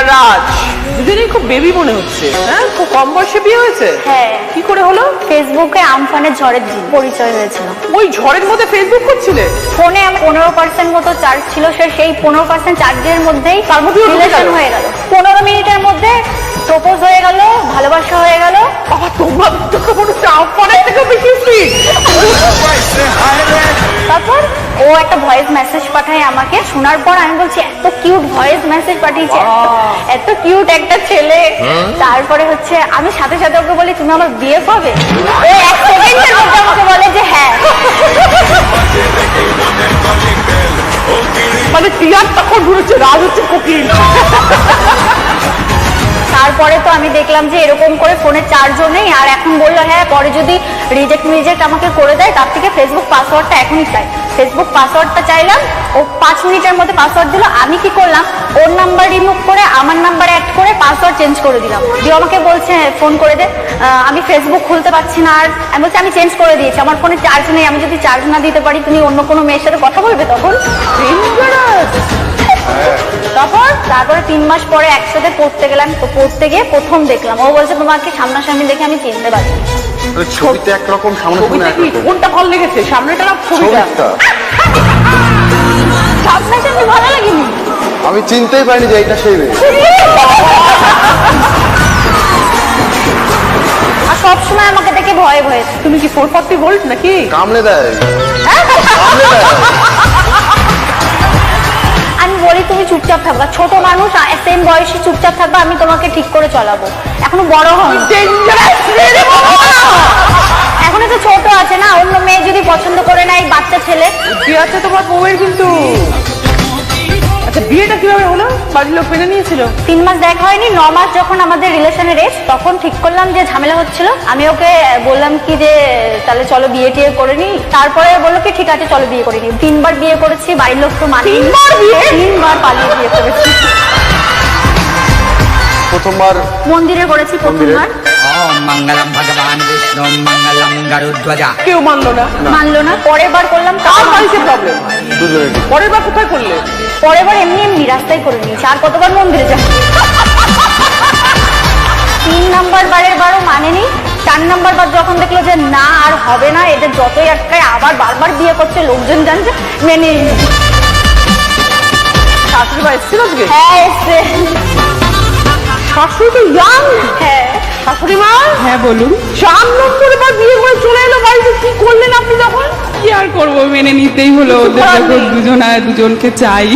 আর রাজ দুজনেই খুব বেবি মনে হচ্ছে। হ্যাঁ, খুব কম বয়সে বিয়ে হয়েছে। হ্যাঁ। কি করে হলো? ফেসবুকে আমফানের ঝড়ের দিন পরিচয় হয়েছিল। ওই ঝড়ের মধ্যে ফেসবুক করছিলে? ফোনে আমার 15% মতো চার্জ ছিল, সেই 15% চার্জের মধ্যেই রিলেশন হয়ে গেল। 15 মিনিটের মধ্যে প্রপোজ হয়ে গেল, ভালোবাসা হয়ে গেল। বাবা, তোমরা তো কোনো আমফানের থেকে বেশি স্পিড। তারপর ও একটা ভয়েস মেসেজ পাঠায় আমাকে। শোনার পর আমি বলছি এত কিউট ভয়েস মেসেজ পাঠিয়েছে, এত কিউট একটা ছেলে। তারপরে হচ্ছে আমি সাথে সাথে ওকে বলি তুমি আমার বিয়ে হবে। ও 1 সেকেন্ডের মধ্যে আমাকে বলে যে হ্যাঁ। মানে টিয়ার তখন ঘুরেছে, রাজ হচ্ছে কোকিল। তারপরে তো আমি দেখলাম যে এরকম করে ফোনে চার্জও নেই। আর এখন বললো হ্যাঁ পরে যদি রিজেক্ট আমাকে করে দেয়, তার থেকে ফেসবুক পাসওয়ার্ডটা এখনই চাই। ফেসবুক পাসওয়ার্ডটা চাইলাম, ও 5 মিনিটের মধ্যে পাসওয়ার্ড দিল। আমি কি করলাম, ওর নাম্বার রিমুভ করে আমার নাম্বার অ্যাড করে পাসওয়ার্ড চেঞ্জ করে দিলাম। দিয়ে আমাকে বলছে ফোন করে দে, আমি ফেসবুক খুলতে পারছি না। আর আমি বলছি আমি চেঞ্জ করে দিয়েছি, আমার ফোনে চার্জ নেই, আমি যদি চার্জ না দিতে পারি তুমি অন্য কোনো মেয়ের সাথে কথা বলবে তখন। তারপরে 3 মাস পরে একসাথে পড়তে গেলাম। তো পড়তে গিয়ে প্রথম দেখলাম, ও বলছে তোমাকে সামনাসামনি দেখে আমি চিনতে পারি। ছবিতে একরকম, সামনে কোনটা ভালো লেগেছে, সামনেটা না ছবিটা? সামনাসামনি ভালো লাগেনি, আমি চিনতেই পারিনি যে এটা সেই মেয়ে। আর সবসময় আমাকে দেখে ভয়ে ভয়ে। তুমি কি 440 ভোল্ট নাকি? কামড়ে দেয়, কামড়ে দেয়। আমি বলি তুমি চুপচাপ থাকবা, ছোট মানুষ সেম বয়সে চুপচাপ থাকবা, আমি তোমাকে ঠিক করে চলাবো। এখনো বড় হন, এখনো তো ছোট আছে না, অন্য মেয়ে যদি পছন্দ করে না, এই বাচ্চা ছেলে। কি আছে তোমার বউয়ের কিন্তু। আচ্ছা, বিয়েটা কিভাবে হলো? বাড়ির লোক মেনে নিয়েছিল? 3 মাস দেখা হয়নি, 9 মাস যখন আমাদের রিলেশনের এজ, তখন ঠিক করলাম যে ঝামেলা হচ্ছিল। আমি ওকে বললাম কি যে তাহলে চলো বিয়ে টিয়ে করে নি। তারপরে বললো কি ঠিক আছে চলো বিয়ে করে নি। 3 বার বিয়ে করেছি, বাড়ির লোক তো মানে 3 বার পালিয়ে বিয়ে করেছি। প্রথমবার মন্দিরে করেছি প্রথমবার। মঙ্গলম ভগবান বিষ্ণু মঙ্গলম গরুধ্বজা। কেউ মানলো না? মানলো না। পরের বার করলাম, কার বাড়িতে প্রবলেম? দুজনে। পরের বার কোথায় করলে? পরের বার এমনি রাস্তায় করে নিয়েছি। আর কতবার মন্দিরে যাব? 3 নাম্বার বারের বারও মানেনি। 4 নাম্বার বার যখন দেখলো যে না আর হবে না, এদের যতই আটকায় আবার বারবার বিয়ে করছে, লোকজন জানছে, মেনে নিয়েছি। শাশুড়ি মা এসেছিল আজকে? হ্যাঁ এসছে। শাশুড়ি তো ইয়াং। হ্যাঁ শাশুড়ি মা? হ্যাঁ বলুন। 4 নম্বরে বার বিয়ে করে চলে এলো বাড়িতে, কি করলেন আপনি তখন? কি আর করবো, মেনে নিতেই হলো। ওদের যখন দুজনকে চাই।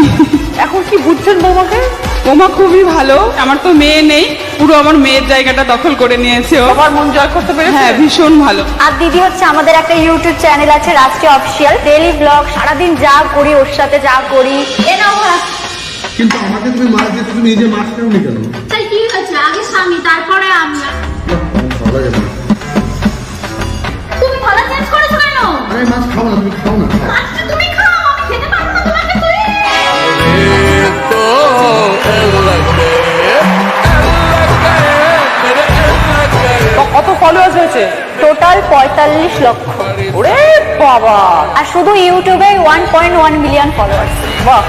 এখন কি বুঝছেন বৌমাকে? ওমা খুবই ভালো, আমার তো মেয়ে নেই, পুরো আমার মেয়ের জায়গাটা দখল করে নিয়েছে ও। সবার মন জয় করতে পেরেছে? হ্যাঁ ভীষণ ভালো। আর দিদি হচ্ছে আমাদের একটা ইউটিউব চ্যানেল আছে রাষ্ট্রীয় অফিসিয়াল, ডেইলি ব্লগ, সারাদিন যা করি ওর সাথে যা করি। এ নাও ভাত। কিন্তু আমাকে তুমি মাছ দিতে, তুমি নিজে মাছ খাওনি কেন? তাই কি হয়েছে, আগে স্বামী তারপরে আমরা। ভালো লাগে না। তুমি থালা চেঞ্জ করেছো কেন? আরে মাছ খাও না, তুমি খাও না। আজকে তুমি খাও, আমি খেতে পারবো না তোমাকে। কত ফলোয়ার্স হয়েছে? টোটাল 45 লক্ষ। ওরে বাবা! আর শুধু ইউটিউবে 1.1 মিলিয়ন ফলোয়ার্স। বাহ,